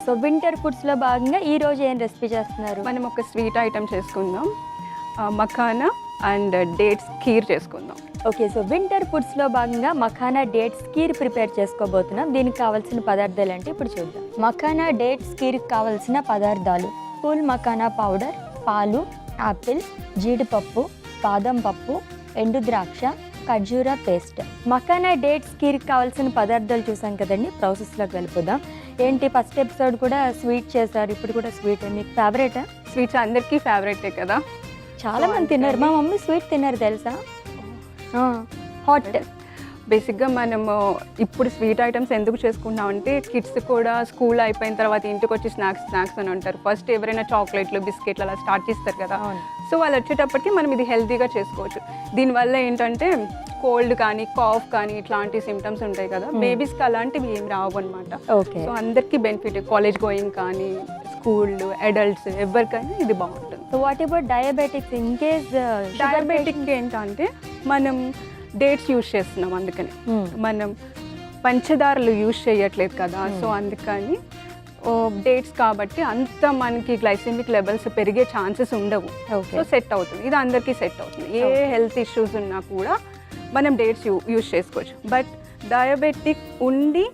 So winter ఫుడ్స్లో భాగంగా ఈ రోజు ఏం రెసిపీ చేస్తున్నారు? మనం ఒక స్వీట్ ఐటమ్ చేసుకుందాం, మఖానా అండ్ డేట్స్ ఖీర్ చేసుకుందాం. ఓకే, సో వింటర్ ఫుడ్స్లో భాగంగా మఖానా డేట్స్ కీర్ ప్రిపేర్ చేసుకోబోతున్నాం. దీనికి కావాల్సిన పదార్థాలు అంటే ఇప్పుడు చూద్దాం. మఖానా డేట్స్ కీర్కి కావాల్సిన పదార్థాలు: ఫుల్ మఖానా పౌడర్, పాలు, యాపిల్, జీడిపప్పు, బాదం పప్పు, ఎండు ద్రాక్ష, ఖర్జూరా పేస్ట్. మఖానా డేట్స్ కీర్కి కావాల్సిన పదార్థాలు చూసాం కదండి, ప్రాసెస్లోకి వెళ్ళిపోదాం. ఏంటి, ఫస్ట్ ఎపిసోడ్ కూడా స్వీట్ చేశారు, ఇప్పుడు కూడా స్వీట్. మీకు ఫేవరెటా? స్వీట్స్ అందరికీ ఫేవరెటే కదా, చాలా మంది తిన్నారు. మా మమ్మీ స్వీట్ తిన్నారు తెలుసా, హాట్. బేసిక్గా మనము ఇప్పుడు స్వీట్ ఐటమ్స్ ఎందుకు చేసుకుంటాం అంటే కిడ్స్ కూడా స్కూల్ అయిపోయిన తర్వాత ఇంటికి వచ్చి స్నాక్స్ అని ఉంటారు. ఫస్ట్ ఎవరైనా చాక్లెట్లు, బిస్కెట్లు అలా స్టార్ట్ చేస్తారు కదా. సో వాళ్ళు వచ్చేటప్పటికి మనం ఇది హెల్తీగా చేసుకోవచ్చు. దీనివల్ల ఏంటంటే కోల్డ్ కానీ, కాఫ్ కానీ ఇట్లాంటి సిమ్టమ్స్ ఉంటాయి కదా, బేబీస్కి అలాంటివి ఏం రావు అనమాట. ఓకే, సో అందరికీ బెనిఫిట్, కాలేజ్ గోయింగ్ కానీ, స్కూల్, అడల్ట్స్ ఎవరికైనా ఇది బాగుంటుంది. So what about diabetics? In case diabetic ఏంటంటే మనం డేట్స్ యూజ్ చేస్తున్నాం, అందుకని మనం పంచదారలు యూజ్ చేయట్లేదు కదా. సో అందుకని డేట్స్ కాబట్టి అంత మనకి గ్లైసెమిక్ లెవెల్స్ పెరిగే ఛాన్సెస్ ఉండవు. సో సెట్ అవుతుంది, ఇది అందరికీ సెట్ అవుతుంది. ఏ హెల్త్ ఇష్యూస్ ఉన్నా కూడా మనం డేట్స్ యూజ్ చేసుకోవచ్చు. బట్ డయాబెటిక్ ఉండి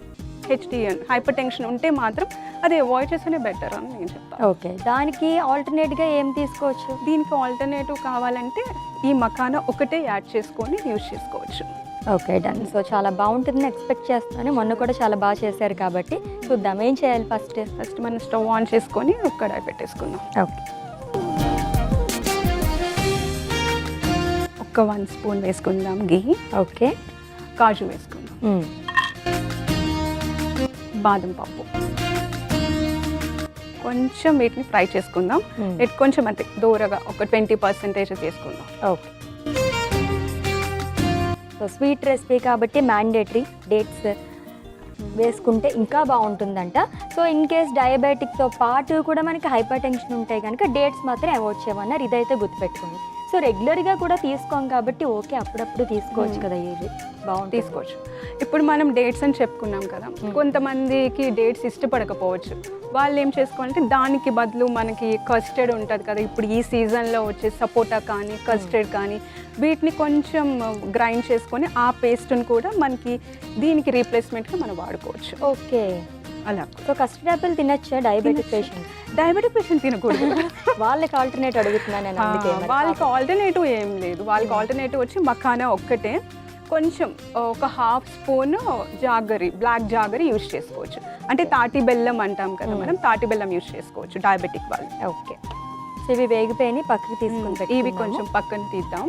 హెచ్డిఎన్, హైపర్ టెన్షన్ ఉంటే మాత్రం అది అవాయిడ్ చేస్తేనే బెటర్ అని నేను చెప్తాను. ఓకే, దానికి ఆల్టర్నేట్గా ఏం తీసుకోవచ్చు? దీనికి ఆల్టర్నేటివ్ కావాలంటే ఈ మఖానా ఒకటే యాడ్ చేసుకొని యూజ్ చేసుకోవచ్చు. Okay, done. సో చాలా బాగుంటుందని ఎక్స్పెక్ట్ చేస్తున్నాను. మొన్న కూడా చాలా బాగా చేశారు కాబట్టి చూద్దాం ఏం చేయాలి. ఫస్ట్ మనం స్టవ్ ఆన్ చేసుకొని ఒక కడాయి పెట్టేసుకుందాం. ఓకే, ఒక 1 స్పూన్ వేసుకుందాం గీ. ఓకే, కాజు వేసుకుందాం, బాదం పప్పు, కొంచెం వీటిని ఫ్రై చేసుకుందాం. కొంచెం అంతే దూరగా ఒక 20% చేసుకుందాం. ఓకే, సో స్వీట్ రెసిపీ కాబట్టి మ్యాండేటరీ డేట్స్ వేసుకుంటే ఇంకా బాగుంటుందంట. సో ఇన్ కేస్ డయాబెటిక్తో పాటు కూడా మనకి హైపర్ టెన్షన్ ఉంటాయి కనుక డేట్స్ మాత్రం అవాయిడ్ చేయమన్నారు, ఇదైతే గుర్తుపెట్టుకోండి. సో రెగ్యులర్గా కూడా తీసుకోం కాబట్టి ఓకే, అప్పుడప్పుడు తీసుకోవచ్చు కదా, ఇది బాగుంటుంది, తీసుకోవచ్చు. ఇప్పుడు మనం డేట్స్ అని చెప్పుకున్నాం కదా, కొంతమందికి డేట్స్ ఇష్టపడకపోవచ్చు. వాళ్ళు ఏం చేసుకోవాలంటే దానికి బదులు మనకి కస్టర్డ్ ఉంటుంది కదా, ఇప్పుడు ఈ సీజన్లో వచ్చే సపోటా కానీ, కస్టర్డ్ కానీ, వీటిని కొంచెం గ్రైండ్ చేసుకొని ఆ పేస్ట్ని కూడా మనకి దీనికి రీప్లేస్మెంట్గా మనం వాడుకోవచ్చు. ఓకే, అలా. సో కస్టర్డ్ యాపిల్ తినొచ్చా డయాబెటిక్ పేషెంట్? డయాబెటిక్ పేషెంట్ తినకూడదు. వాళ్ళకి ఆల్టర్నేట్ అడుగుతున్నాను నేను, అందుకే. వాళ్ళకి ఆల్టర్నేటివ్ ఏం లేదు, వాళ్ళకి ఆల్టర్నేటివ్ వచ్చి మఖానా ఒక్కటే. కొంచెం ఒక 1/2 spoon jaggery, black jaggery use చేసుకోవచ్చు. అంటే తాటి బెల్లం అంటాం కదా మనం, తాటి బెల్లం యూజ్ చేసుకోవచ్చు డయాబెటిక్ వాళ్ళు. ఓకే, సో ఇవి వేగిపోయి పక్కకి తీసుకుంటాం. ఇవి కొంచెం పక్కన తీద్దాం.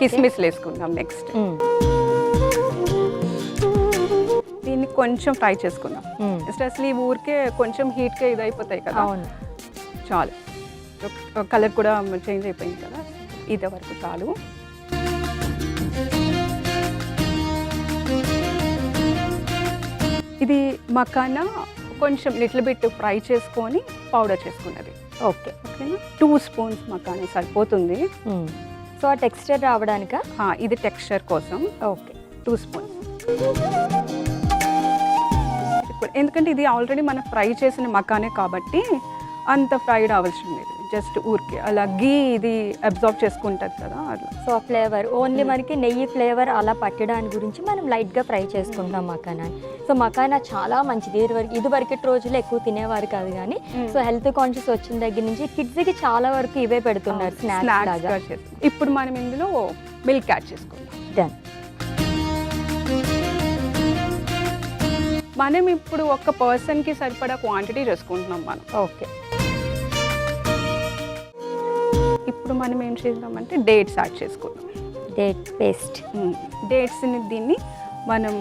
కిస్మిస్లు వేసుకుందాం నెక్స్ట్. దీన్ని కొంచెం ఫ్రై చేసుకుందాం. అసలు ఈ ఊరికే కొంచెం హీట్కే ఇది అయిపోతాయి కదా. అవును, చాలు. కలర్ కూడా చేంజ్ అయిపోయింది కదా, ఇది వరకు చాలు. ఇది మఖానా కొంచెం లిటిల్ బిట్ ఫ్రై చేసుకొని పౌడర్ చేసుకున్నది. ఓకే, ఓకేనా, 2 స్పూన్స్ మఖానా సరిపోతుంది. సో ఆ టెక్స్చర్ రావడానికా? ఇది టెక్స్చర్ కోసం. Okay, 2 spoons. ఎందుకంటే ఇది ఆల్రెడీ మనం ఫ్రై చేసిన మఖానే కాబట్టి అంత ఫ్రైడ్ అవసరం లేదు, జస్ట్ ఊరికే అలా గీ ఇది అబ్జార్బ్ చేసుకుంటుంది కదా అట్లా. సో ఆ ఫ్లేవర్ ఓన్లీ మనకి నెయ్యి ఫ్లేవర్ అలా పట్టడానికి గురించి మనం లైట్గా ఫ్రై చేసుకుంటాం మఖానా. సో మఖానా చాలా మంచిది. ఇదివరకు రోజులు ఎక్కువ తినేవారు కాదు కానీ, సో హెల్త్ కాన్షియస్ వచ్చిన దగ్గర నుంచి కిడ్స్కి చాలా వరకు ఇవే పెడుతున్నారు స్నాక్స్ లాగా. ఇప్పుడు మనం ఇందులో మిల్క్ యాడ్ చేసుకుందాం. డన్. మనం ఇప్పుడు ఒక పర్సన్కి సరిపడా క్వాంటిటీ చేసుకుంటున్నాం మనం. ఓకే, ఇప్పుడు మనం ఏం చేద్దామంటే డేట్స్ యాడ్ చేసుకుందాం. Date paste. డేట్స్ని దీన్ని మనం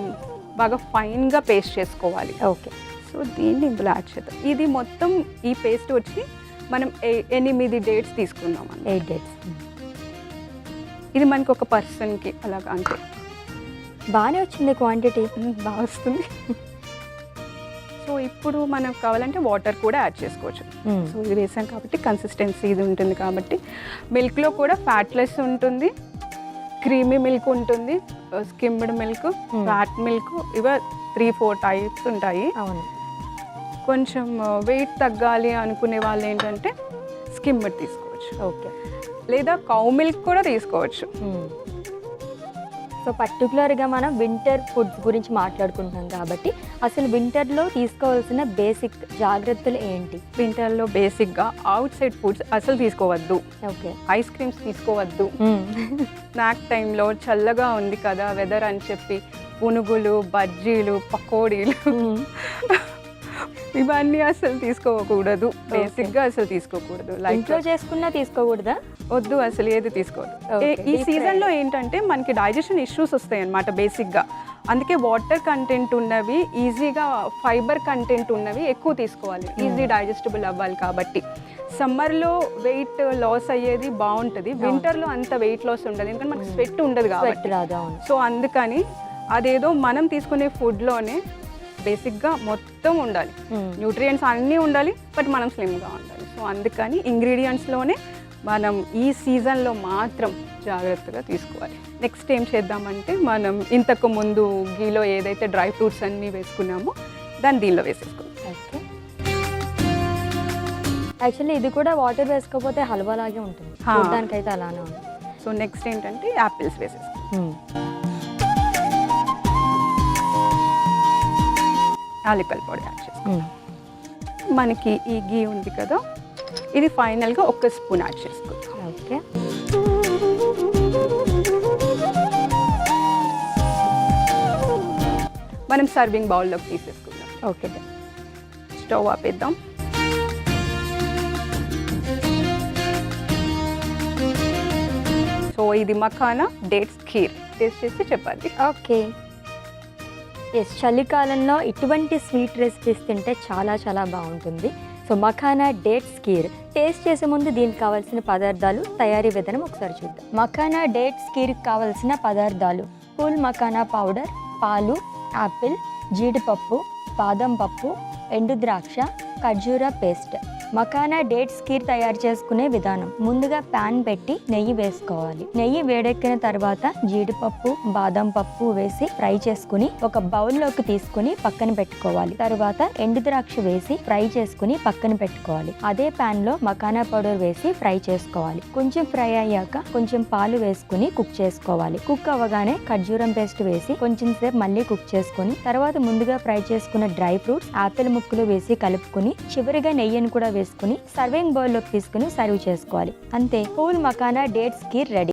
బాగా ఫైన్గా పేస్ట్ చేసుకోవాలి. ఓకే, సో దీన్ని ఇందులో యాడ్ చేద్దాం. ఇది మొత్తం ఈ పేస్ట్ వచ్చి మనం 8 డేట్స్ తీసుకుందాం. 8 డేట్స్. ఇది మనకి ఒక పర్సన్కి అలాగా, అంతే. బాగానే వచ్చింది క్వాంటిటీ, బాగా వస్తుంది. సో ఇప్పుడు మనకు కావాలంటే వాటర్ కూడా యాడ్ చేసుకోవచ్చు. సో ఇది వేసాం కాబట్టి కన్సిస్టెన్సీ ఇది ఉంటుంది కాబట్టి, మిల్క్లో కూడా ఫ్యాట్లెస్ ఉంటుంది, క్రీమీ మిల్క్ ఉంటుంది, స్కిమ్డ్ మిల్క్, ఫ్యాట్ మిల్క్, ఇవ 3-4 టైప్స్ ఉంటాయి. అవును. కొంచెం వెయిట్ తగ్గాలి అనుకునే వాళ్ళు ఏంటంటే స్కిమ్డ్ తీసుకోవచ్చు, ఓకే. లేదా కౌ మిల్క్ కూడా తీసుకోవచ్చు. సో పర్టికులర్గా మనం వింటర్ ఫుడ్స్ గురించి మాట్లాడుకుంటున్నాం కాబట్టి అసలు వింటర్లో తీసుకోవాల్సిన బేసిక్ జాగ్రత్తలు ఏంటి? వింటర్లో బేసిక్గా అవుట్ సైడ్ ఫుడ్స్ అసలు తీసుకోవద్దు. ఓకే. ఐస్ క్రీమ్స్ తీసుకోవద్దు. స్నాక్ టైంలో చల్లగా ఉంది కదా వెదర్ అని చెప్పి పునుగులు, బజ్జీలు, పకోడీలు ఇవన్నీ అసలు తీసుకోకూడదు. బేసిక్గా అసలు తీసుకోకూడదు. ఇంట్లో చేసుకున్నా తీసుకోకూడదా? వద్దు, అసలు ఏది తీసుకోవద్దు. Okay, ఈ deep సీజన్లో ఏంటంటే మనకి డైజెషన్ ఇష్యూస్ వస్తాయి అన్నమాట బేసిక్గా. అందుకే వాటర్ కంటెంట్ ఉన్నవి, ఈజీగా ఫైబర్ కంటెంట్ ఉన్నవి ఎక్కువ తీసుకోవాలి, ఈజీ డైజెస్టబుల్ అవ్వాలి. కాబట్టి సమ్మర్లో వెయిట్ లాస్ అయ్యేది బాగుంటుంది, వింటర్లో అంత వెయిట్ లాస్ ఉండదు, ఎందుకంటే మనకి స్వెట్ ఉండదు కాబట్టి. రాదు. అవును. సో అందుకని అదేదో మనం తీసుకునే ఫుడ్లోనే బేసిక్గా మొత్తం ఉండాలి, న్యూట్రియంట్స్ అన్నీ ఉండాలి, బట్ మనం స్లిమ్గా ఉండాలి. సో అందుకని ఇంగ్రీడియంట్స్లోనే మనం ఈ సీజన్లో మాత్రం జాగ్రత్తగా తీసుకోవాలి. నెక్స్ట్ ఏం చేద్దామంటే మనం ఇంతకు ముందు గీలో ఏదైతే డ్రై ఫ్రూట్స్ అన్నీ వేసుకున్నామో దాన్ని దీనిలో వేసేసుకుందాం. ఓకే. యాక్చువల్లీ ఇది కూడా వాటర్ వేసుకోకపోతే హల్వా లాగే ఉంటుంది, చూడడానికైతే అలానే ఉంది. సో నెక్స్ట్ ఏంటంటే యాపిల్స్ వేసేసుకుందాం. యాలకుల పొడి యాడ్ చేసుకుందాం. మనకి ఈ గీ ఉంది కదా, ఇది ఫైనల్గా 1 స్పూన్ యాడ్ చేసుకుందాం. ఓకే. మనం సర్వింగ్ బౌల్లోకి తీసేసుకుందాం. ఓకే. స్టవ్ ఆపేద్దాం. సో ఇది మఖానా డేట్స్ ఖీర్. టేస్ట్ చేసి చెప్పాలి. ఓకే. ఎస్, చలికాలంలో ఇటువంటి స్వీట్ రెసిపీస్ తింటే చాలా చాలా బాగుంటుంది. So makhana dates kheer taste చేసే ముందు దీనికి కావాల్సిన పదార్థాలు, తయారీ విధానం ఒకసారి చూద్దాం. మఖానా డేట్స్ కీర్కి కావాల్సిన పదార్థాలు: కూల్ మఖానా పౌడర్, పాలు, యాపిల్, జీడిపప్పు, బాదం పప్పు, ఎండు ద్రాక్ష, ఖర్జూర పేస్ట్. మఖానా డేట్స్ కీర్ తయారు చేసుకునే విధానం: ముందుగా ప్యాన్ పెట్టి నెయ్యి వేసుకోవాలి. నెయ్యి వేడెక్కిన తర్వాత జీడిపప్పు, బాదం పప్పు వేసి ఫ్రై చేసుకుని ఒక బౌల్లోకి తీసుకుని పక్కన పెట్టుకోవాలి. తర్వాత ఎండు ద్రాక్ష వేసి ఫ్రై చేసుకుని పక్కన పెట్టుకోవాలి. అదే ప్యాన్ లో మఖానా పౌడర్ వేసి ఫ్రై చేసుకోవాలి. కొంచెం ఫ్రై అయ్యాక కొంచెం పాలు వేసుకుని కుక్ చేసుకోవాలి. కుక్ అవ్వగానే ఖర్జూరం పేస్ట్ వేసి కొంచెం సేపు మళ్ళీ కుక్ చేసుకుని తర్వాత ముందుగా ఫ్రై చేసుకున్న డ్రై ఫ్రూట్స్, యాపిల్ ముక్కలు వేసి కలుపుకుని చివరిగా నెయ్యిని కూడా వేసుకుని సర్వింగ్ బౌల్లోకి తీసుకుని సర్వ్ చేసుకోవాలి. అంతే, cool makhana dates kheer ready.